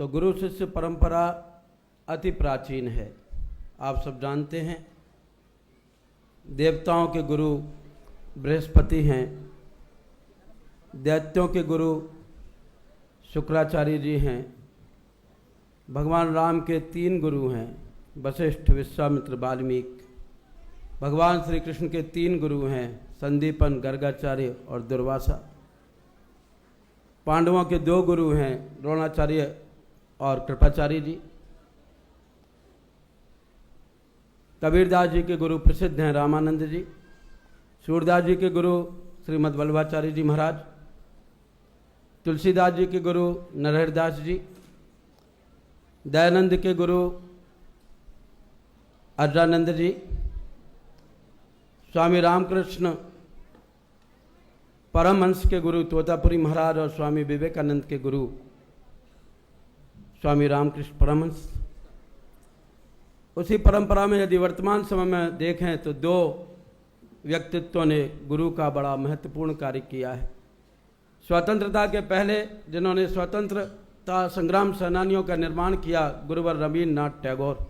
तो गुरु शिष्य परंपरा अति प्राचीन है। आप सब जानते हैं देवताओं के गुरु बृहस्पति हैं, दैत्यों के गुरु शुक्राचार्य जी हैं, भगवान राम के 3 गुरु हैं, वशिष्ठ, विश्वामित्र, वाल्मीकि। भगवान श्री कृष्ण के 3 गुरु हैं, संदीपन, गर्गाचार्य और दुर्वासा। पांडवों के 2 गुरु हैं, द्रोणाचार्य और कृपाचार्य जी। कबीरदास जी के गुरु प्रसिद्ध हैं रामानंद जी। सूरदास जी के गुरु श्रीमद् वल्लभाचार्य जी महाराज। तुलसीदास जी के गुरु नरहरिदास जी। दयानंद के गुरु अज्रानंद जी। स्वामी रामकृष्ण परमहंस के गुरु तोतापुरी महाराज और स्वामी विवेकानंद के गुरु स्वामी रामकृष्ण परमहंस। उसी परंपरा में यदि वर्तमान समय में देखें तो 2 व्यक्तित्वों ने गुरु का बड़ा महत्वपूर्ण कार्य किया है। स्वतंत्रता के पहले जिन्होंने स्वतंत्रता संग्राम सेनानियों का निर्माण किया, गुरुवर रवीन्द्रनाथ टैगोर।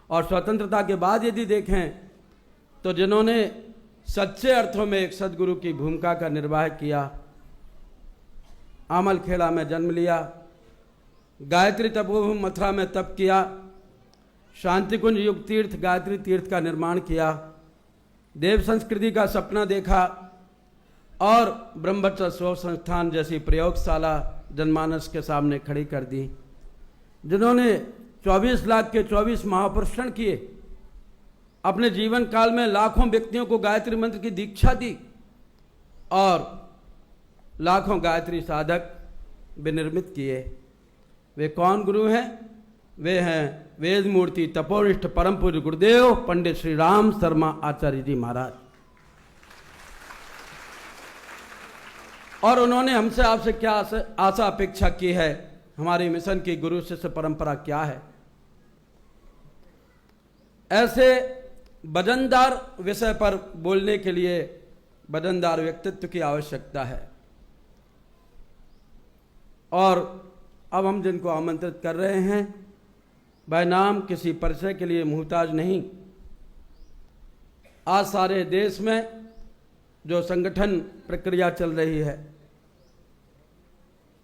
और स्वतंत्रता के बाद यदि देखें तो जिन्होंने सच्चे अर्थों में एक सदगुरु की भूमिका का निर्वाह किया, आमल खेड़ा में जन्म लिया, गायत्री तपोभूमि मथुरा में तप किया, शांतिकुंज युग तीर्थ गायत्री तीर्थ का निर्माण किया, देव संस्कृति का सपना देखा और ब्रह्मचर्य शोध संस्थान जैसी प्रयोगशाला जनमानस के सामने खड़ी कर दी। जिन्होंने 24 लाख के 24 महापुरुषण किए, अपने जीवन काल में लाखों व्यक्तियों को गायत्री मंत्र की दीक्षा दी और लाखों गायत्री साधक विनिर्मित किए। वे कौन गुरु हैं? वे हैं वेद मूर्ति तपोनिष्ठ परम पूज्य गुरुदेव पंडित श्री राम शर्मा आचार्य जी महाराज। और उन्होंने हमसे आपसे क्या आशा अपेक्षा की है? हमारी मिशन की गुरु शिष्य परंपरा क्या है? ऐसे वजनदार विषय पर बोलने के लिए वजनदार व्यक्तित्व की आवश्यकता है। और अब हम जिनको आमंत्रित कर रहे हैं वह नाम किसी परिचय के लिए मुहताज नहीं। आज सारे देश में जो संगठन प्रक्रिया चल रही है,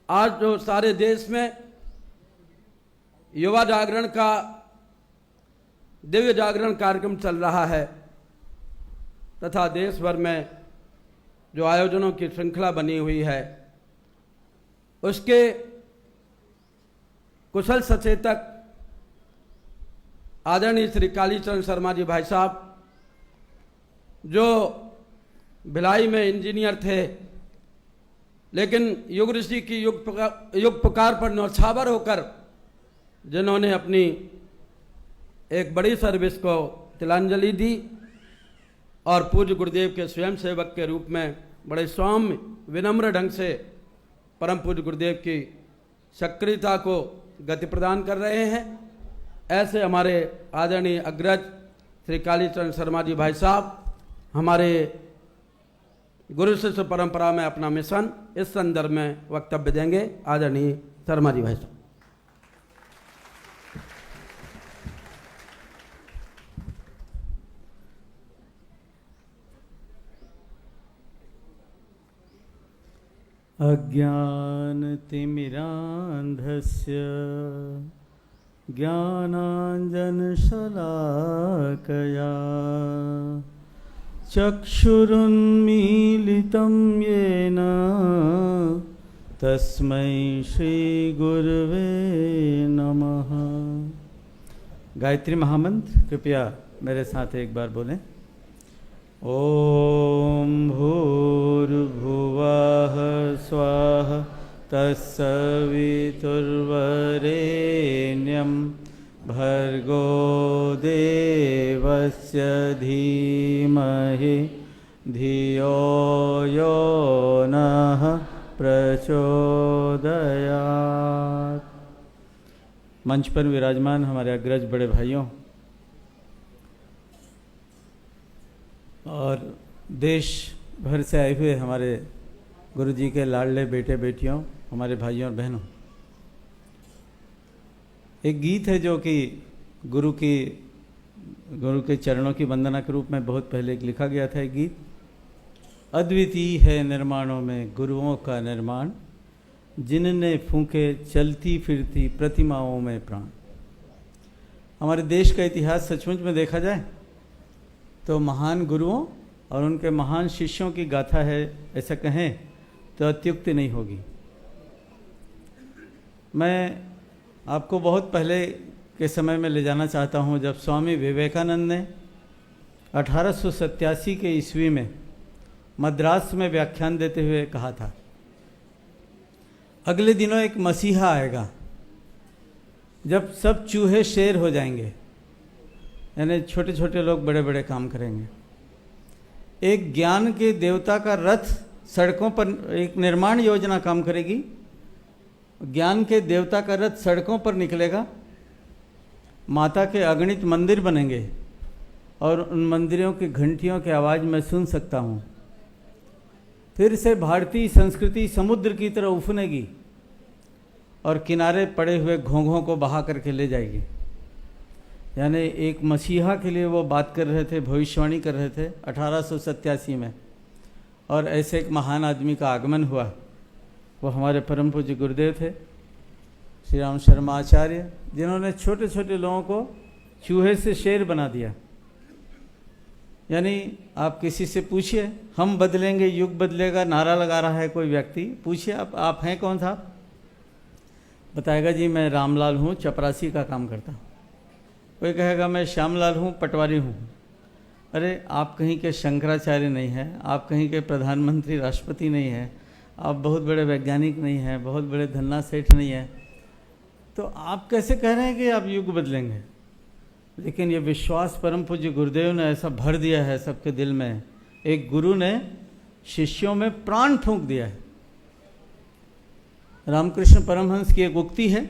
आज जो सारे देश में युवा जागरण का दिव्य जागरण कार्यक्रम चल रहा है तथा देश भर में जो आयोजनों की श्रृंखला बनी हुई है, उसके कुशल सचेतक आदरणीय श्री कालीचरण शर्मा जी भाई साहब, जो भिलाई में इंजीनियर थे लेकिन युग ऋषि की युग पुकार पर न्यौछावर होकर जिन्होंने अपनी एक बड़ी सर्विस को तिलांजलि दी और पूज्य गुरुदेव के स्वयं सेवक के रूप में बड़े सौम्य विनम्र ढंग से परम पूज्य गुरुदेव की सक्रियता को गति प्रदान कर रहे हैं, ऐसे हमारे आदरणीय अग्रज श्री कालीचरण शर्मा जी भाई साहब हमारे गुरु शिष्य परंपरा में अपना मिशन इस संदर्भ में वक्तव्य देंगे। आदरणीय शर्मा जी भाई साहब। अज्ञानतिमिरान्धस्य ज्ञानाञ्जनशलाकया चक्षुरुन्मीलितं येन तस्मै श्रीगुरवे नमः। गायत्री महामंत्र कृपया मेरे साथ एक बार बोलें। ओम भूर्भुवः स्वाहा तत्सवितुर्वरेण्यं भर्गो देवस्य धीमहि धियो यो नः प्रचोदयात्। मंच पर विराजमान हमारे अग्रज बड़े भाइयों और देश भर से आए हुए हमारे गुरु जी के लाडले बेटे बेटियों, हमारे भाइयों और बहनों, एक गीत है जो कि गुरु के चरणों की वंदना के रूप में बहुत पहले एक लिखा गया था। एक गीत, अद्वितीय है निर्माणों में गुरुओं का निर्माण, जिनने फूंके चलती फिरती प्रतिमाओं में प्राण। हमारे देश का इतिहास सचमुच में देखा जाए तो महान गुरुओं और उनके महान शिष्यों की गाथा है, ऐसा कहें तो अत्युक्ति नहीं होगी। मैं आपको बहुत पहले के समय में ले जाना चाहता हूं, जब स्वामी विवेकानंद ने 1887 के ईस्वी में मद्रास में व्याख्यान देते हुए कहा था, अगले दिनों एक मसीहा आएगा जब सब चूहे शेर हो जाएंगे, यानी छोटे छोटे लोग बड़े बड़े काम करेंगे। एक ज्ञान के देवता का रथ सड़कों पर, एक निर्माण योजना काम करेगी, ज्ञान के देवता का रथ सड़कों पर निकलेगा, माता के अगणित मंदिर बनेंगे और उन मंदिरों की घंटियों की आवाज़ मैं सुन सकता हूँ। फिर से भारतीय संस्कृति समुद्र की तरह उफनेगी और किनारे पड़े हुए घोंघों को बहा करके ले जाएगी। यानी एक मसीहा के लिए वो बात कर रहे थे, भविष्यवाणी कर रहे थे 1887 में। और ऐसे एक महान आदमी का आगमन हुआ, वो हमारे परम पूज्य गुरुदेव थे श्री राम शर्मा आचार्य, जिन्होंने छोटे छोटे लोगों को चूहे से शेर बना दिया। यानी आप किसी से पूछिए, हम बदलेंगे युग बदलेगा नारा लगा रहा है कोई व्यक्ति, पूछिए आप हैं कौन साहब, बताएगा जी मैं रामलाल हूँ, चपरासी का काम करता हूँ। कोई कहेगा मैं श्यामलाल हूँ, पटवारी हूँ। अरे आप कहीं के शंकराचार्य नहीं हैं, आप कहीं के प्रधानमंत्री राष्ट्रपति नहीं हैं, आप बहुत बड़े वैज्ञानिक नहीं हैं, बहुत बड़े धन्ना सेठ नहीं हैं, तो आप कैसे कह रहे हैं कि आप युग बदलेंगे। लेकिन ये विश्वास परम पूज्य गुरुदेव ने ऐसा भर दिया है सबके दिल में। एक गुरु ने शिष्यों में प्राण फूंक दिया है। रामकृष्ण परमहंस की एक उक्ति है,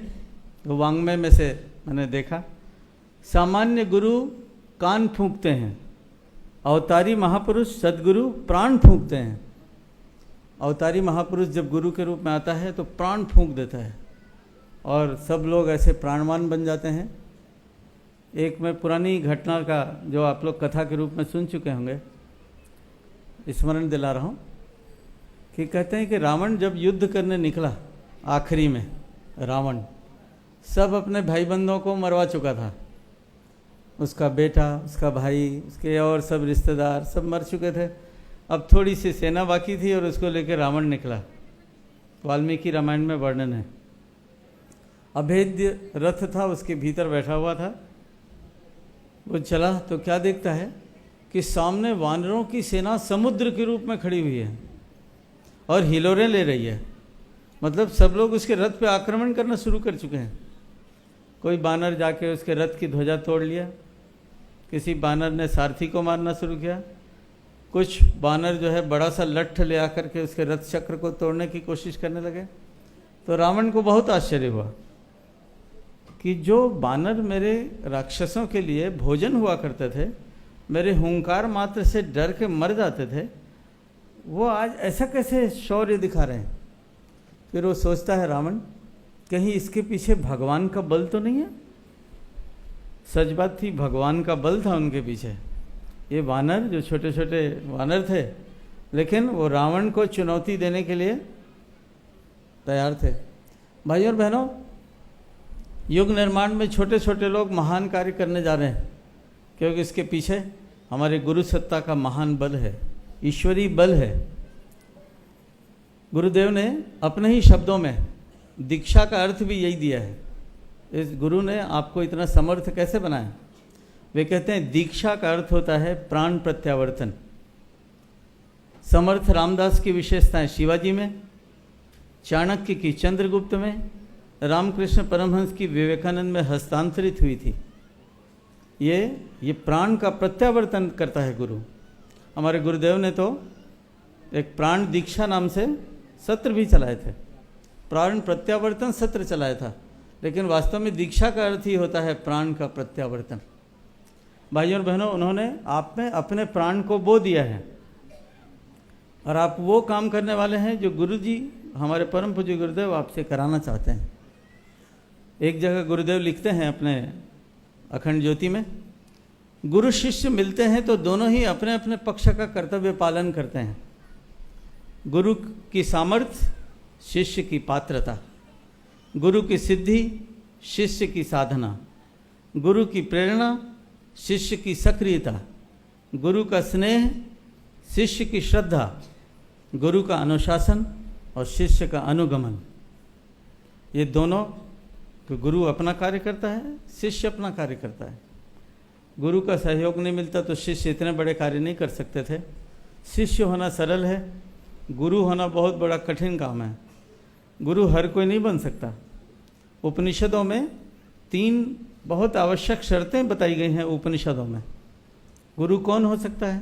वो वांग्मय में से मैंने देखा, सामान्य गुरु कान फूंकते हैं, अवतारी महापुरुष सद्गुरु प्राण फूंकते हैं। अवतारी महापुरुष जब गुरु के रूप में आता है तो प्राण फूंक देता है और सब लोग ऐसे प्राणवान बन जाते हैं। एक मैं पुरानी घटना का जो आप लोग कथा के रूप में सुन चुके होंगे स्मरण दिला रहा हूँ कि कहते हैं कि रावण जब युद्ध करने निकला, आखिरी में रावण सब अपने भाई बंधुओं को मरवा चुका था। उसका बेटा, उसका भाई, उसके और सब रिश्तेदार सब मर चुके थे। अब थोड़ी सी सेना बाकी थी और उसको लेकर रावण निकला। वाल्मीकि रामायण में वर्णन है। अभेद्य रथ था, उसके भीतर बैठा हुआ था। वो चला तो क्या देखता है कि सामने वानरों की सेना समुद्र के रूप में खड़ी हुई है और हिलोरें ले रही है। मतलब सब लोग उसके रथ पे आक्रमण करना शुरू कर चुके हैं। कोई बानर जाके उसके रथ की ध्वजा तोड़ लिया, किसी बानर ने सारथी को मारना शुरू किया, कुछ बानर जो है बड़ा सा लट्ठ ले आकर के उसके रथ चक्र को तोड़ने की कोशिश करने लगे। तो रावण को बहुत आश्चर्य हुआ कि जो बानर मेरे राक्षसों के लिए भोजन हुआ करते थे, मेरे हुंकार मात्र से डर के मर जाते थे, वो आज ऐसा कैसे शौर्य दिखा रहे हैं। फिर वो सोचता है रावण, कहीं इसके पीछे भगवान का बल तो नहीं है। सच बात थी, भगवान का बल था उनके पीछे। ये वानर जो छोटे छोटे वानर थे, लेकिन वो रावण को चुनौती देने के लिए तैयार थे। भाई और बहनों, युग निर्माण में छोटे छोटे लोग महान कार्य करने जा रहे हैं, क्योंकि इसके पीछे हमारे गुरु सत्ता का महान बल है, ईश्वरीय बल है। गुरुदेव ने अपने ही शब्दों में दीक्षा का अर्थ भी यही दिया है। इस गुरु ने आपको इतना समर्थ कैसे बनाया। वे कहते हैं दीक्षा का अर्थ होता है प्राण प्रत्यावर्तन। समर्थ रामदास की विशेषताएं शिवाजी में, चाणक्य की चंद्रगुप्त में, रामकृष्ण परमहंस की विवेकानंद में हस्तांतरित हुई थी। ये प्राण का प्रत्यावर्तन करता है गुरु। हमारे गुरुदेव ने तो एक प्राण दीक्षा नाम से सत्र भी चलाए थे, प्राण प्रत्यावर्तन सत्र चलाया था। लेकिन वास्तव में दीक्षा का अर्थ ही होता है प्राण का प्रत्यावर्तन। भाइयों और बहनों, उन्होंने आप में अपने प्राण को बो दिया है और आप वो काम करने वाले हैं जो गुरु जी, हमारे परम पूज्य गुरुदेव आपसे कराना चाहते हैं। एक जगह गुरुदेव लिखते हैं अपने अखंड ज्योति में, गुरु शिष्य मिलते हैं तो दोनों ही अपने अपने पक्ष का कर्तव्य पालन करते हैं। गुरु की सामर्थ्य, शिष्य की पात्रता, गुरु की सिद्धि, शिष्य की साधना, गुरु की प्रेरणा, शिष्य की सक्रियता, गुरु का स्नेह, शिष्य की श्रद्धा, गुरु का अनुशासन और शिष्य का अनुगमन। ये दोनों, तो गुरु अपना कार्य करता है, शिष्य अपना कार्य करता है। गुरु का सहयोग नहीं मिलता तो शिष्य इतने बड़े कार्य नहीं कर सकते थे। शिष्य होना सरल है, गुरु होना बहुत बड़ा कठिन काम है। गुरु हर कोई नहीं बन सकता। उपनिषदों में 3 बहुत आवश्यक शर्तें बताई गई हैं उपनिषदों में। गुरु कौन हो सकता है?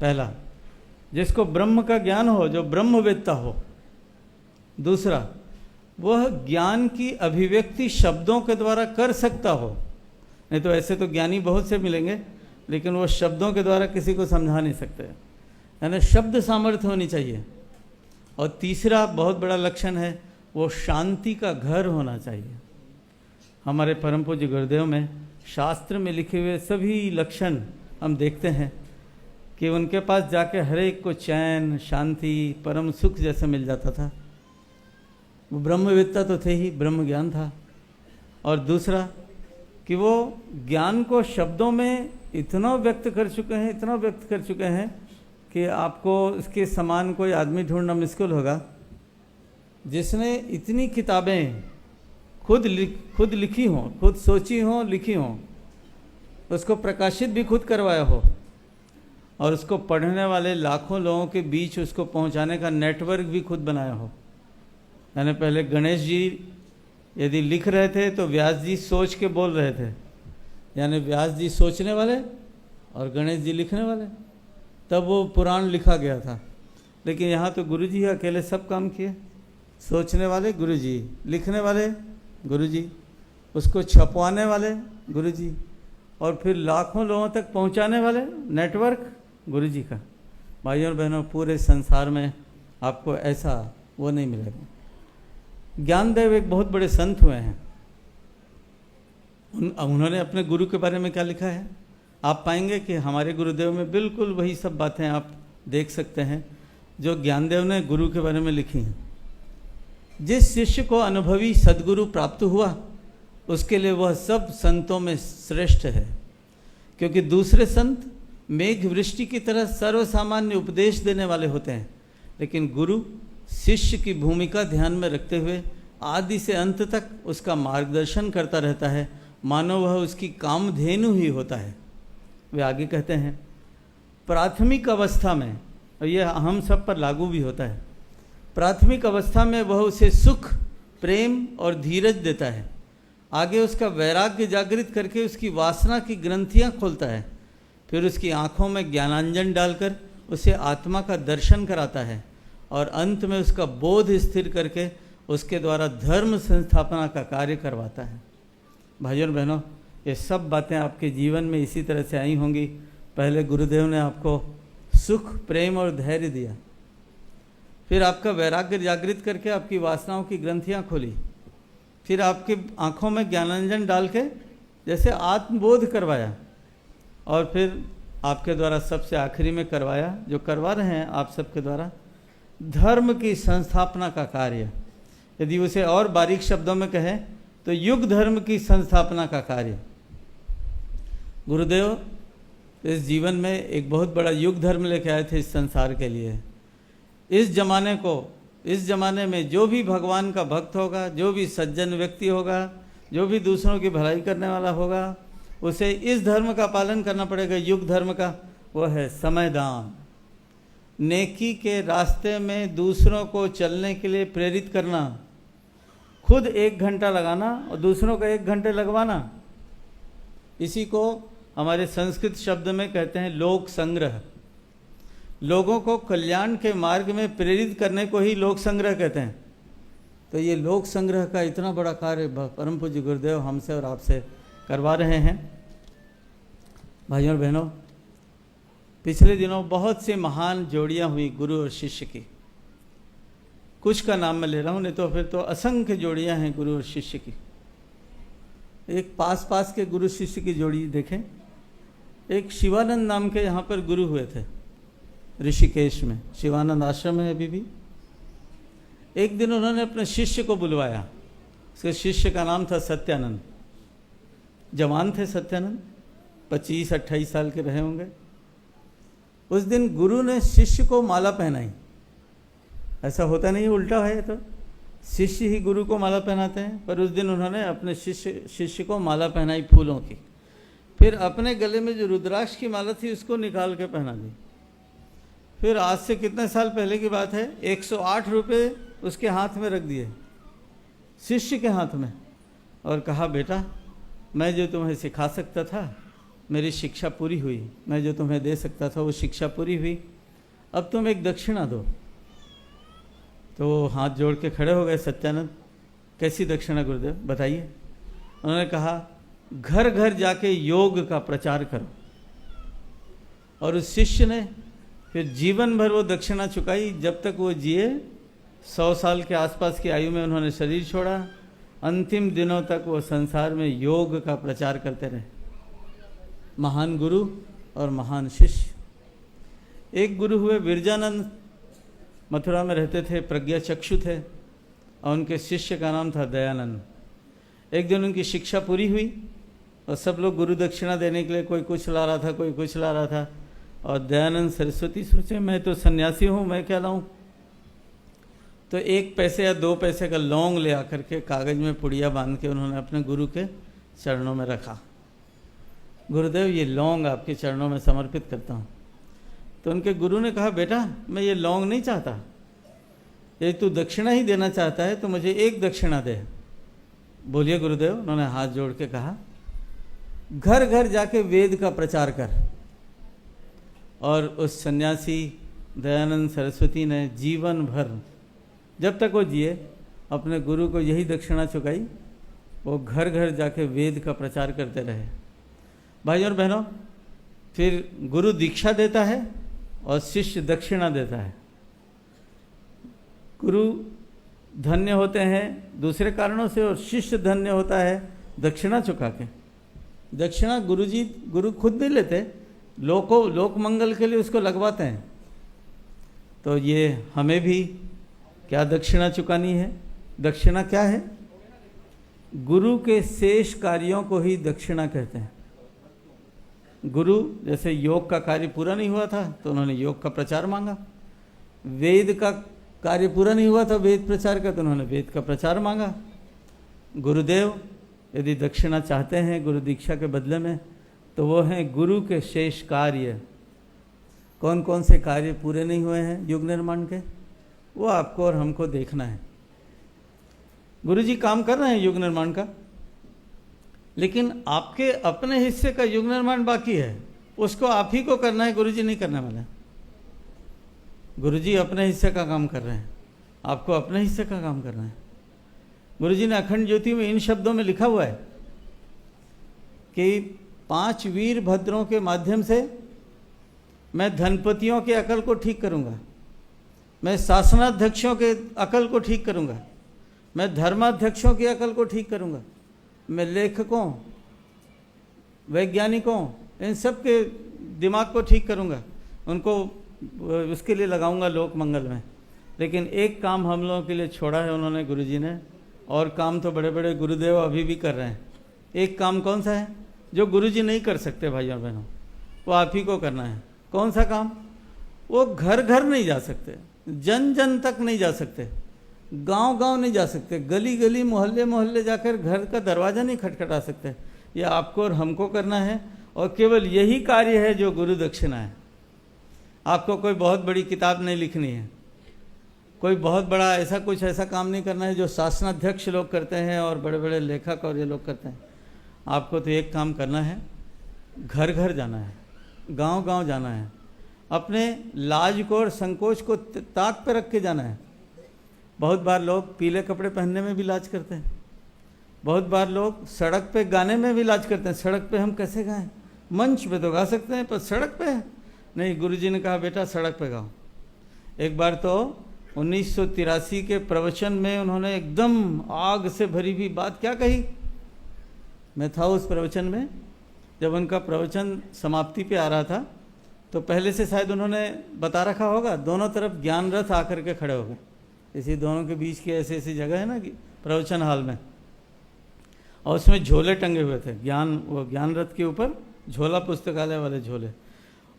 पहला, जिसको ब्रह्म का ज्ञान हो, जो ब्रह्मवेत्ता हो। दूसरा, वह ज्ञान की अभिव्यक्ति शब्दों के द्वारा कर सकता हो। नहीं तो ऐसे तो ज्ञानी बहुत से मिलेंगे, लेकिन वो शब्दों के द्वारा किसी को समझा नहीं सकते, यानी शब्द सामर्थ्य होनी चाहिए। और तीसरा बहुत बड़ा लक्षण है, वो शांति का घर होना चाहिए। हमारे परम पूज्य गुरुदेव में शास्त्र में लिखे हुए सभी लक्षण हम देखते हैं कि उनके पास जाके हर एक को चैन, शांति, परम सुख जैसे मिल जाता था। वो ब्रह्मवेत्ता तो थे ही, ब्रह्म ज्ञान था। और दूसरा कि वो ज्ञान को शब्दों में इतना व्यक्त कर चुके हैं, इतना व्यक्त कर चुके हैं कि आपको इसके समान कोई आदमी ढूंढना मुश्किल होगा जिसने इतनी किताबें खुद लिखी हों, खुद सोची हों, लिखी हों, उसको प्रकाशित भी खुद करवाया हो और उसको पढ़ने वाले लाखों लोगों के बीच उसको पहुंचाने का नेटवर्क भी खुद बनाया हो। यानी पहले गणेश जी यदि लिख रहे थे तो व्यास जी सोच के बोल रहे थे, यानी व्यास जी सोचने वाले और गणेश जी लिखने वाले, तब वो पुराण लिखा गया था। लेकिन यहाँ तो गुरु जी अकेले सब काम किए। सोचने वाले गुरु जी, लिखने वाले गुरु जी, उसको छपवाने वाले गुरु जी, और फिर लाखों लोगों तक पहुँचाने वाले नेटवर्क गुरु जी का। भाइयों और बहनों, पूरे संसार में आपको ऐसा वो नहीं मिलेगा। ज्ञानदेव एक बहुत बड़े संत हुए हैं। उन्होंने अपने गुरु के बारे में क्या लिखा है? आप पाएंगे कि हमारे गुरुदेव में बिल्कुल वही सब बातें आप देख सकते हैं जो ज्ञानदेव ने गुरु के बारे में लिखी हैं। जिस शिष्य को अनुभवी सद्गुरु प्राप्त हुआ उसके लिए वह सब संतों में श्रेष्ठ है, क्योंकि दूसरे संत मेघ वृष्टि की तरह सर्वसामान्य उपदेश देने वाले होते हैं, लेकिन गुरु शिष्य की भूमिका ध्यान में रखते हुए आदि से अंत तक उसका मार्गदर्शन करता रहता है, मानो वह उसकी कामधेनु ही होता है। वे आगे कहते हैं, प्राथमिक अवस्था में, और यह हम सब पर लागू भी होता है, प्राथमिक अवस्था में वह उसे सुख, प्रेम और धीरज देता है। आगे उसका वैराग्य जागृत करके उसकी वासना की ग्रंथियां खोलता है। फिर उसकी आँखों में ज्ञानांजन डालकर उसे आत्मा का दर्शन कराता है और अंत में उसका बोध स्थिर करके उसके द्वारा धर्म संस्थापना का कार्य करवाता है। भाइयों और बहनों, ये सब बातें आपके जीवन में इसी तरह से आई होंगी। पहले गुरुदेव ने आपको सुख, प्रेम और धैर्य दिया, फिर आपका वैराग्य जागृत करके आपकी वासनाओं की ग्रंथियां खोली, फिर आपकी आँखों में ज्ञानांजन डाल के जैसे आत्मबोध करवाया, और फिर आपके द्वारा सबसे आखिरी में करवाया, जो करवा रहे हैं आप सबके द्वारा, धर्म की संस्थापना का कार्य। यदि उसे और बारीक शब्दों में कहें तो युग धर्म की संस्थापना का कार्य। गुरुदेव इस जीवन में एक बहुत बड़ा युग धर्म लेके आए थे इस संसार के लिए। इस जमाने में जो भी भगवान का भक्त होगा, जो भी सज्जन व्यक्ति होगा, जो भी दूसरों की भलाई करने वाला होगा, उसे इस धर्म का पालन करना पड़ेगा, युग धर्म का। वो है समयदान, नेकी के रास्ते में दूसरों को चलने के लिए प्रेरित करना, खुद 1 घंटा लगाना और दूसरों को 1 घंटे लगवाना। इसी को हमारे संस्कृत शब्द में कहते हैं लोक संग्रह। लोगों को कल्याण के मार्ग में प्रेरित करने को ही लोक संग्रह कहते हैं। तो ये लोक संग्रह का इतना बड़ा कार्य परम पूज्य गुरुदेव हमसे और आपसे करवा रहे हैं। भाइयों और बहनों, पिछले दिनों बहुत सी महान जोड़ियां हुई गुरु और शिष्य की। कुछ का नाम मैं ले रहा हूँ, नहीं तो फिर तो असंख्य जोड़ियां हैं गुरु और शिष्य की। एक पास पास के गुरु शिष्य की जोड़ी देखें। एक शिवानंद नाम के यहाँ पर गुरु हुए थे ऋषिकेश में, शिवानंद आश्रम है अभी भी। एक दिन उन्होंने अपने शिष्य को बुलवाया। उसके शिष्य का नाम था सत्यानंद। जवान थे सत्यानंद, 25-28 साल के रहे होंगे। उस दिन गुरु ने शिष्य को माला पहनाई। ऐसा होता नहीं, उल्टा है तो शिष्य ही गुरु को माला पहनाते हैं, पर उस दिन उन्होंने अपने शिष्य को माला पहनाई फूलों की। फिर अपने गले में जो रुद्राक्ष की माला थी उसको निकाल के पहना दी। फिर आज से कितने साल पहले की बात है, 108 रुपये उसके हाथ में रख दिए, शिष्य के हाथ में, और कहा बेटा मैं जो तुम्हें सिखा सकता था, मेरी शिक्षा पूरी हुई, मैं जो तुम्हें दे सकता था वो शिक्षा पूरी हुई, अब तुम एक दक्षिणा दो। तो हाथ जोड़ के खड़े हो गए सत्यानंद। कैसी दक्षिणा गुरुदेव बताइए? उन्होंने कहा घर घर जाके योग का प्रचार करो। और उस शिष्य ने फिर जीवन भर वो दक्षिणा चुकाई, जब तक वो जिए। 100 साल के आसपास की आयु में उन्होंने शरीर छोड़ा। अंतिम दिनों तक वो संसार में योग का प्रचार करते रहे। महान गुरु और महान शिष्य। एक गुरु हुए विरजानंद, मथुरा में रहते थे, प्रज्ञा चक्षु थे, और उनके शिष्य का नाम था दयानंद। एक दिन उनकी शिक्षा पूरी हुई और सब लोग गुरु दक्षिणा देने के लिए कोई कुछ ला रहा था, कोई कुछ ला रहा था, और दयानंद सरस्वती सोचे मैं तो सन्यासी हूँ, मैं क्या लाऊं? तो 1 पैसे या 2 पैसे का लौंग ले आकर के कागज में पुड़िया बांध के उन्होंने अपने गुरु के चरणों में रखा। गुरुदेव ये लौंग आपके चरणों में समर्पित करता हूँ। तो उनके गुरु ने कहा बेटा मैं ये लौंग नहीं चाहता, ये तू दक्षिणा ही देना चाहता है तो मुझे एक दक्षिणा दे। बोलिए गुरुदेव। उन्होंने हाथ जोड़ के कहा घर घर जाके वेद का प्रचार कर। और उस सन्यासी दयानंद सरस्वती ने जीवन भर, जब तक वो जिए, अपने गुरु को यही दक्षिणा चुकाई। वो घर घर जाके वेद का प्रचार करते रहे। भाई और बहनों, फिर गुरु दीक्षा देता है और शिष्य दक्षिणा देता है। गुरु धन्य होते हैं दूसरे कारणों से और शिष्य धन्य होता है दक्षिणा चुका के। दक्षिणा गुरु खुद नहीं लेते, लोक मंगल के लिए उसको लगवाते हैं। तो ये हमें भी क्या दक्षिणा चुकानी है? दक्षिणा क्या है? गुरु के शेष कार्यों को ही दक्षिणा कहते हैं। गुरु जैसे योग का कार्य पूरा नहीं हुआ था तो उन्होंने योग का प्रचार मांगा। वेद का कार्य पूरा नहीं हुआ था वेद प्रचार का, तो उन्होंने वेद का प्रचार मांगा। गुरुदेव यदि दक्षिणा चाहते हैं गुरु दीक्षा के बदले में, तो वो हैं गुरु के शेष कार्य। कौन कौन से कार्य पूरे नहीं हुए हैं युग निर्माण के, वो आपको और हमको देखना है। गुरु जी काम कर रहे हैं युग निर्माण का, लेकिन आपके अपने हिस्से का युग निर्माण बाकी है, उसको आप ही को करना है, गुरु जी नहीं करने वाले। गुरु जी अपने हिस्से का काम कर रहे हैं, आपको अपने हिस्से का काम करना है। गुरु जी ने अखंड ज्योति में इन शब्दों में लिखा हुआ है कि 5 वीरभद्रों के माध्यम से मैं धनपतियों के अकल को ठीक करूंगा, मैं शासनाध्यक्षों के अकल को ठीक करूंगा, मैं धर्माध्यक्षों की अकल को ठीक करूंगा, मैं लेखकों, वैज्ञानिकों, इन सब के दिमाग को ठीक करूंगा, उनको उसके लिए लगाऊंगा लोक मंगल में। लेकिन एक काम हम लोगों के लिए छोड़ा है उन्होंने, गुरुजी ने, और काम तो बड़े बड़े गुरुदेव अभी भी कर रहे हैं। एक काम कौन सा है जो गुरुजी नहीं कर सकते भाई और बहनों, वो आप ही को करना है। कौन सा काम? वो घर घर नहीं जा सकते, जन जन तक नहीं जा सकते, गांव गांव नहीं जा सकते, गली गली मोहल्ले मोहल्ले जाकर घर का दरवाज़ा नहीं खटखटा सकते। ये आपको और हमको करना है, और केवल यही कार्य है जो गुरु दक्षिणा है। आपको कोई बहुत बड़ी किताब नहीं लिखनी है, कोई बहुत बड़ा ऐसा काम नहीं करना है जो शासनाध्यक्ष लोग करते हैं और बड़े बड़े लेखक और ये लोग करते हैं। आपको तो एक काम करना है, घर घर जाना है, गांव गांव जाना है, अपने लाज को और संकोच को ताक पे रख के जाना है। बहुत बार लोग पीले कपड़े पहनने में भी लाज करते हैं, बहुत बार लोग सड़क पे गाने में भी लाज करते हैं। सड़क पे हम कैसे गाएं? मंच पे तो गा सकते हैं, पर सड़क पे नहीं। गुरुजी ने कहा बेटा सड़क पे गाओ। एक बार तो 1983 के प्रवचन में उन्होंने एकदम आग से भरी हुई बात क्या कही, मैं था उस प्रवचन में, जब उनका प्रवचन समाप्ति पे आ रहा था तो पहले से शायद उन्होंने बता रखा होगा, दोनों तरफ ज्ञान रथ आकर के खड़े हो गए। इसी दोनों के बीच की ऐसी ऐसी जगह है ना कि प्रवचन हॉल में, और उसमें झोले टंगे हुए थे, वो ज्ञान रथ के ऊपर झोला, पुस्तकालय वाले झोले।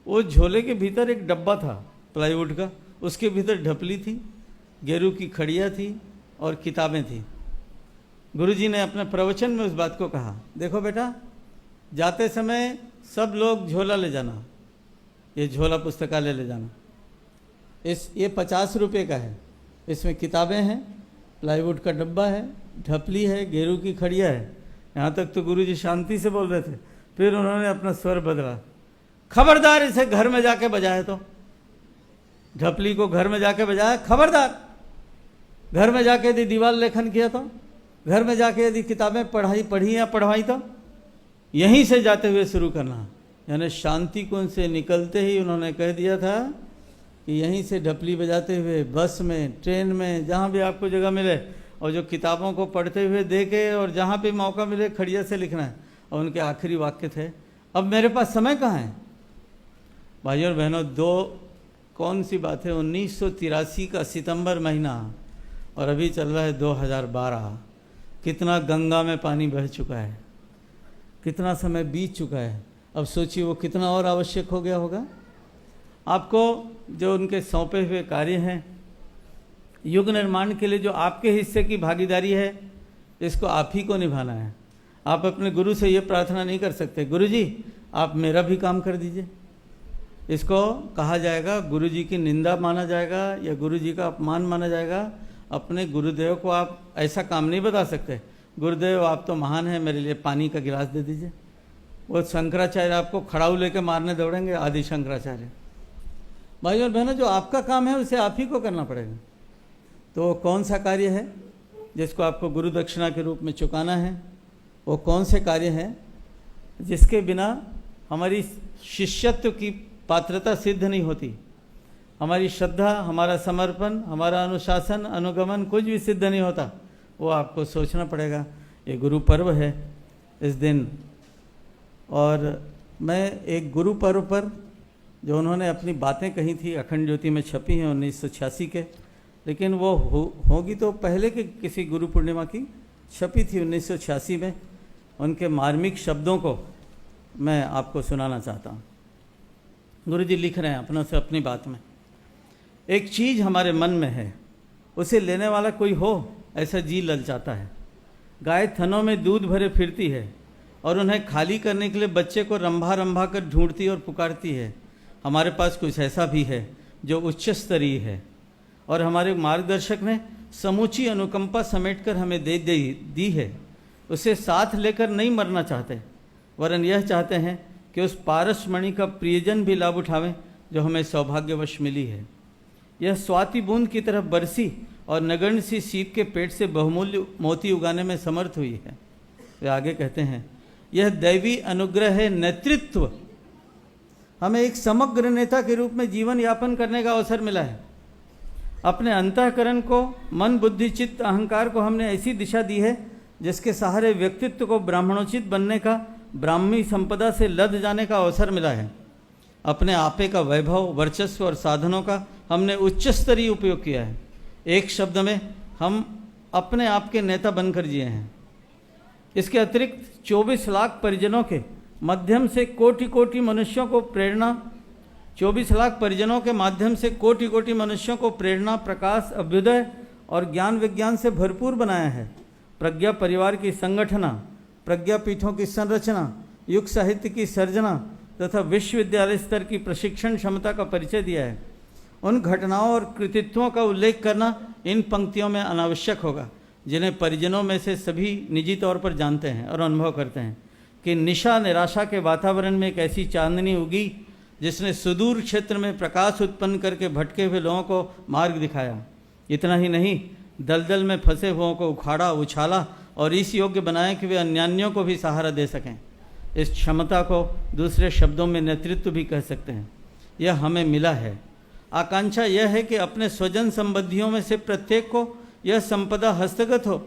वो झोले के भीतर एक डब्बा था प्लाईवुड का, उसके भीतर ढपली थी, गेरू की खड़िया थी और किताबें थी। गुरुजी ने अपने प्रवचन में उस बात को कहा, देखो बेटा, जाते समय सब लोग झोला ले जाना, ये झोला पुस्तकालय ले जाना। ये 50 रुपये का है, इसमें किताबें हैं, प्लाईवुड का डब्बा है, ढपली है, गेरू की खड़िया है। यहाँ तक तो गुरुजी शांति से बोल रहे थे, फिर उन्होंने अपना स्वर बदला, खबरदार इसे घर में जाके बजाए तो, ढपली को घर में जाके बजाया, खबरदार घर में जाके यदि दीवार लेखन किया तो, घर में जाके यदि किताबें पढ़ी या पढ़वाई तो यहीं से जाते हुए शुरू करना। यानी शांति कुंज से निकलते ही उन्होंने कह दिया था कि यहीं से ढपली बजाते हुए बस में, ट्रेन में, जहाँ भी आपको जगह मिले, और जो किताबों को पढ़ते हुए देखे, और जहाँ भी मौका मिले खड़िया से लिखना है। और उनके आखिरी वाक्य थे, अब मेरे पास समय कहाँ है। भाइयों और बहनों, कौन सी बात है, 1983 का सितंबर महीना और अभी चल रहा है 2012। कितना गंगा में पानी बह चुका है, कितना समय बीत चुका है। अब सोचिए वो कितना और आवश्यक हो गया होगा। आपको जो उनके सौंपे हुए कार्य हैं, युग निर्माण के लिए जो आपके हिस्से की भागीदारी है, इसको आप ही को निभाना है। आप अपने गुरु से ये प्रार्थना नहीं कर सकते, गुरुजी आप मेरा भी काम कर दीजिए। इसको कहा जाएगा, गुरुजी की निंदा माना जाएगा या गुरुजी का अपमान माना जाएगा। अपने गुरुदेव को आप ऐसा काम नहीं बता सकते, गुरुदेव आप तो महान हैं, मेरे लिए पानी का गिलास दे दीजिए। वो शंकराचार्य आपको खड़ाऊ लेके मारने दौड़ेंगे, आदि शंकराचार्य। भाई और बहनों, जो आपका काम है उसे आप ही को करना पड़ेगा। तो कौन सा कार्य है जिसको आपको गुरु दक्षिणा के रूप में चुकाना है? वो कौन से कार्य हैं जिसके बिना हमारी शिष्यत्व की पात्रता सिद्ध नहीं होती, हमारी श्रद्धा, हमारा समर्पण, हमारा अनुशासन, अनुगमन कुछ भी सिद्ध नहीं होता। वो आपको सोचना पड़ेगा। ये गुरु पर्व है इस दिन, और मैं एक गुरु पर्व पर जो उन्होंने अपनी बातें कही थी, अखंड ज्योति में छपी हैं 1986 के, लेकिन वो होगी तो पहले के किसी गुरु पूर्णिमा की छपी थी 1986 में। उनके मार्मिक शब्दों को मैं आपको सुनाना चाहता हूँ। गुरु जी लिख रहे हैं अपनों से अपनी बात में, एक चीज़ हमारे मन में है, उसे लेने वाला कोई हो ऐसा जी ललचाता है। गाय थनों में दूध भरे फिरती है और उन्हें खाली करने के लिए बच्चे को रंभा रंभा कर ढूंढती और पुकारती है। हमारे पास कुछ ऐसा भी है जो उच्च स्तरीय है, और हमारे मार्गदर्शक ने समूची अनुकंपा समेटकर हमें दे दी है। उसे साथ लेकर नहीं मरना चाहते, वरन यह चाहते हैं कि उस पारसमणि का प्रियजन भी लाभ उठावें जो हमें सौभाग्यवश मिली है। यह स्वाति बूंद की तरफ बरसी और नगण्य सी सीप के पेट से बहुमूल्य मोती उगाने में समर्थ हुई है। वे आगे कहते हैं, यह दैवी अनुग्रह है नेतृत्व। हमें एक समग्र नेता के रूप में जीवन यापन करने का अवसर मिला है। अपने अंतःकरण को, मन, बुद्धि, चित्त, अहंकार को हमने ऐसी दिशा दी है जिसके सहारे व्यक्तित्व को ब्राह्मणोचित बनने का, ब्राह्मी संपदा से लद जाने का अवसर मिला है। अपने आपे का वैभव, वर्चस्व और साधनों का हमने उच्च स्तरीय उपयोग किया है। एक शब्द में हम अपने आप के नेता बनकर जिए हैं। इसके अतिरिक्त 24 लाख परिजनों के माध्यम से कोटि कोटि मनुष्यों को प्रेरणा 24 लाख परिजनों के माध्यम से कोटि कोटि मनुष्यों को प्रेरणा, प्रकाश, अभ्युदय और ज्ञान विज्ञान से भरपूर बनाया है। प्रज्ञा परिवार की संगठना, प्रज्ञा पीठों की संरचना, युग साहित्य की सर्जना तथा विश्वविद्यालय स्तर की प्रशिक्षण क्षमता का परिचय दिया है। उन घटनाओं और कृतित्वों का उल्लेख करना इन पंक्तियों में अनावश्यक होगा जिन्हें परिजनों में से सभी निजी तौर पर जानते हैं और अनुभव करते हैं कि निशा निराशा के वातावरण में एक ऐसी चांदनी उगी जिसने सुदूर क्षेत्र में प्रकाश उत्पन्न करके भटके हुए लोगों को मार्ग दिखाया। इतना ही नहीं, दलदल में फंसे हुओं को उखाड़ा, उछाला और इस योग्य बनाया कि वे अन्यान्यों को भी सहारा दे सकें। इस क्षमता को दूसरे शब्दों में नेतृत्व भी कह सकते हैं। यह हमें मिला है। आकांक्षा यह है कि अपने स्वजन संबंधियों में से प्रत्येक को यह संपदा हस्तगत हो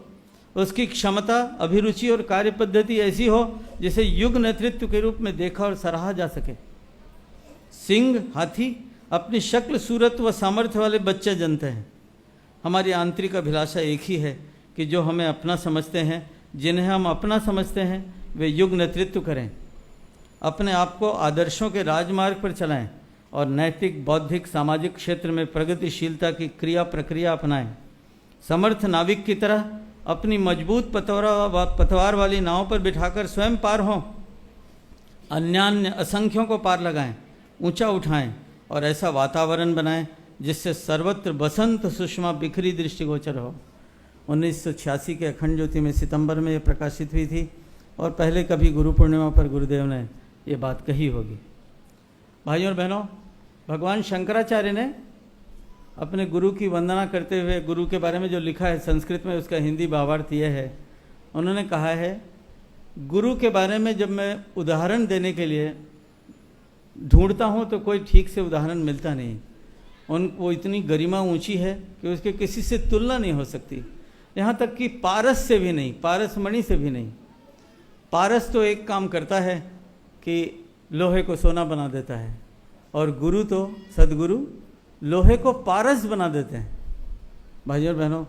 उसकी क्षमता, अभिरुचि और कार्य पद्धति ऐसी हो जिसे युग नेतृत्व के रूप में देखा और सराहा जा सके। सिंह, हाथी अपनी शक्ल, सूरत व सामर्थ्य वाले बच्चे जनते हैं। हमारी आंतरिक अभिलाषा एक ही है कि जो हमें अपना समझते हैं, जिन्हें हम अपना समझते हैं, वे युग नेतृत्व करें, अपने आप को आदर्शों के राजमार्ग पर चलाएं और नैतिक, बौद्धिक, सामाजिक क्षेत्र में प्रगतिशीलता की क्रिया प्रक्रिया अपनाएं। समर्थ नाविक की तरह अपनी मजबूत पतवार वाली नाव पर बिठाकर स्वयं पार हों, अन्यान्य असंख्यों को पार लगाएं, ऊंचा उठाएं और ऐसा वातावरण बनाएं जिससे सर्वत्र बसंत सुषमा बिखरी दृष्टिगोचर हो। 1986 के अखंड ज्योति में सितंबर में ये प्रकाशित हुई थी और पहले कभी गुरु पूर्णिमा पर गुरुदेव ने ये बात कही होगी। भाइयों और बहनों, भगवान शंकराचार्य ने अपने गुरु की वंदना करते हुए गुरु के बारे में जो लिखा है संस्कृत में, उसका हिंदी भावार्थ यह है। उन्होंने कहा है, गुरु के बारे में जब मैं उदाहरण देने के लिए ढूंढता हूँ तो कोई ठीक से उदाहरण मिलता नहीं। वो इतनी गरिमा ऊंची है कि उसके किसी से तुलना नहीं हो सकती, यहाँ तक कि पारस से भी नहीं, पारसमणि से भी नहीं। पारस तो एक काम करता है कि लोहे को सोना बना देता है, और गुरु तो, सदगुरु, लोहे को पारस बना देते हैं। भाइयों और बहनों,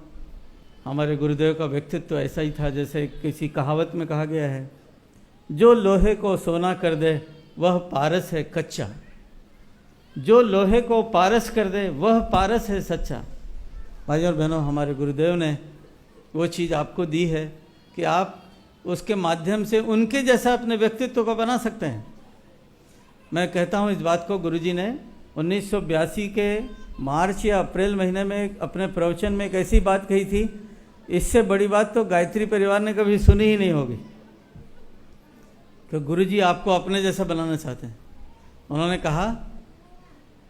हमारे गुरुदेव का व्यक्तित्व तो ऐसा ही था जैसे किसी कहावत में कहा गया है, जो लोहे को सोना कर दे वह पारस है कच्चा, जो लोहे को पारस कर दे वह पारस है सच्चा। भाइयों और बहनों, हमारे गुरुदेव ने वो चीज़ आपको दी है कि आप उसके माध्यम से उनके जैसा अपने व्यक्तित्व को बना सकते हैं। मैं कहता हूँ इस बात को, गुरुजी ने 1982 के मार्च या अप्रैल महीने में अपने प्रवचन में एक ऐसी बात कही थी, इससे बड़ी बात तो गायत्री परिवार ने कभी सुनी ही नहीं होगी, कि गुरुजी आपको अपने जैसा बनाना चाहते हैं। उन्होंने कहा,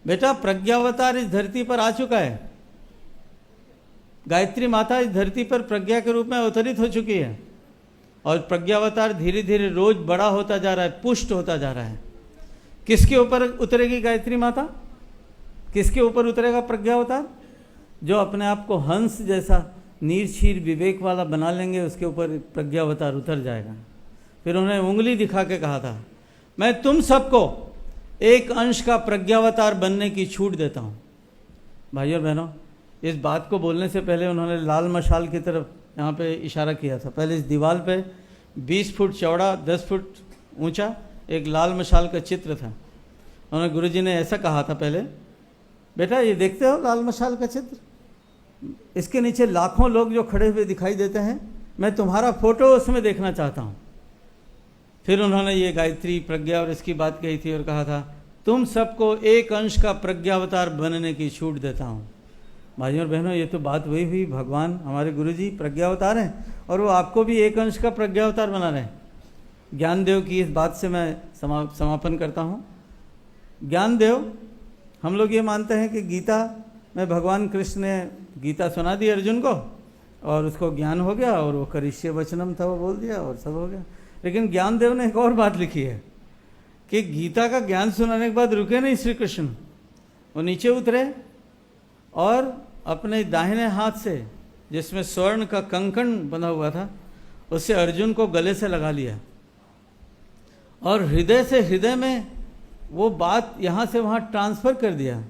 बेटा, प्रज्ञावतार इस धरती पर आ चुका है, गायत्री माता इस धरती पर प्रज्ञा के रूप में अवतरित हो चुकी है, और प्रज्ञावतार धीरे धीरे रोज बड़ा होता जा रहा है, पुष्ट होता जा रहा है। किसके ऊपर उतरेगी गायत्री माता? किसके ऊपर उतरेगा प्रज्ञावतार? जो अपने आप को हंस जैसा नीरक्षीर विवेक वाला बना लेंगे, उसके ऊपर प्रज्ञावतार उतर जाएगा। फिर उन्होंने उंगली दिखा के कहा था, मैं तुम सबको एक अंश का प्रज्ञावतार बनने की छूट देता हूँ। भाइयों और बहनों, इस बात को बोलने से पहले उन्होंने लाल मशाल की तरफ यहाँ पे इशारा किया था। पहले इस दीवार पे 20 फुट चौड़ा, 10 फुट ऊंचा एक लाल मशाल का चित्र था। उन्होंने गुरुजी ने ऐसा कहा था पहले, बेटा ये देखते हो लाल मशाल का चित्र, इसके नीचे लाखों लोग जो खड़े हुए दिखाई देते हैं, मैं तुम्हारा फोटो उसमें देखना चाहता हूँ। फिर उन्होंने ये गायत्री प्रज्ञा और इसकी बात कही थी और कहा था, तुम सबको एक अंश का प्रज्ञावतार बनने की छूट देता हूँ। भाइयों और बहनों, ये तो बात वही हुई, भगवान हमारे गुरुजी प्रज्ञावतार हैं और वो आपको भी एक अंश का प्रज्ञावतार बना रहे हैं। ज्ञानदेव की इस बात से मैं समापन करता हूँ। ज्ञानदेव, हम लोग ये मानते हैं कि गीता में भगवान कृष्ण ने गीता सुना दी अर्जुन को और उसको ज्ञान हो गया और वो करिष्य वचनम था, वो बोल दिया और सब हो गया। लेकिन ज्ञानदेव ने एक और बात लिखी है कि गीता का ज्ञान सुनाने के बाद रुके नहीं श्री कृष्ण, वो नीचे उतरे और अपने दाहिने हाथ से, जिसमें स्वर्ण का कंकण बंधा हुआ था, उससे अर्जुन को गले से लगा लिया और हृदय से हृदय में वो बात यहाँ से वहाँ ट्रांसफ़र कर दिया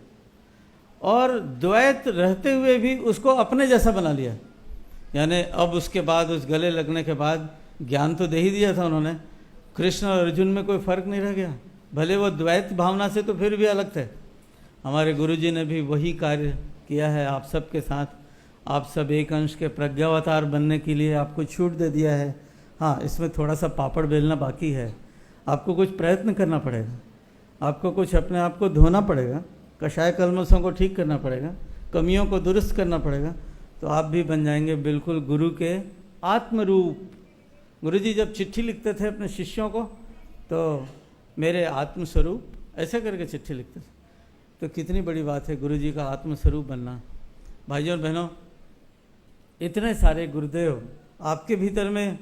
और द्वैत रहते हुए भी उसको अपने जैसा बना लिया। यानी अब उसके बाद, उस गले लगने के बाद ज्ञान तो दे ही दिया था उन्होंने, कृष्ण और अर्जुन में कोई फर्क नहीं रह गया। भले वो द्वैत भावना से तो फिर भी अलग थे। हमारे गुरुजी ने भी वही कार्य किया है आप सबके साथ। आप सब एक अंश के प्रज्ञावतार बनने के लिए आपको छूट दे दिया है। हाँ, इसमें थोड़ा सा पापड़ बेलना बाकी है, आपको कुछ प्रयत्न करना पड़ेगा, आपको कुछ अपने आप को धोना पड़ेगा, कषाय कलमशों को ठीक करना पड़ेगा, कमियों को दुरुस्त करना पड़ेगा, तो आप भी बन जाएंगे बिल्कुल गुरु के आत्मरूप। गुरुजी जब चिट्ठी लिखते थे अपने शिष्यों को तो मेरे आत्मस्वरूप ऐसे करके चिट्ठी लिखते थे। तो कितनी बड़ी बात है गुरुजी का आत्मस्वरूप बनना। भाइयों और बहनों, इतने सारे गुरुदेव आपके भीतर में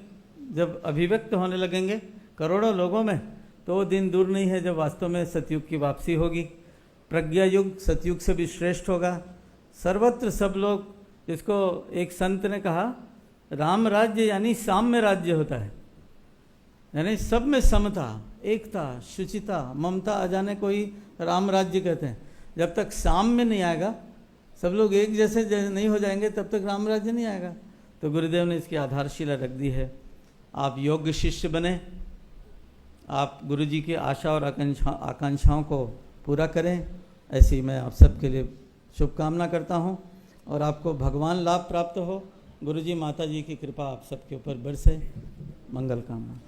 जब अभिव्यक्त होने लगेंगे करोड़ों लोगों में, तो वो दिन दूर नहीं है जब वास्तव में सतयुग की वापसी होगी। प्रज्ञा युग सतयुग से भी श्रेष्ठ होगा। सर्वत्र सब लोग, जिसको एक संत ने कहा, राम राज्य यानी साम्य राज्य होता है, यानी सब में समता, एकता, शुचिता, ममता आ जाने को ही राम राज्य कहते हैं। जब तक साम्य नहीं आएगा, सब लोग एक जैसे नहीं हो जाएंगे, तब तक राम राज्य नहीं आएगा। तो गुरुदेव ने इसकी आधारशिला रख दी है। आप योग्य शिष्य बने, आप गुरु जी की आशा और आकांक्षाओं को पूरा करें, ऐसी मैं आप सबके लिए शुभकामना करता हूँ। और आपको भगवान लाभ प्राप्त हो, गुरु जी माता जी की कृपा आप सबके ऊपर बरसे। मंगल कामना।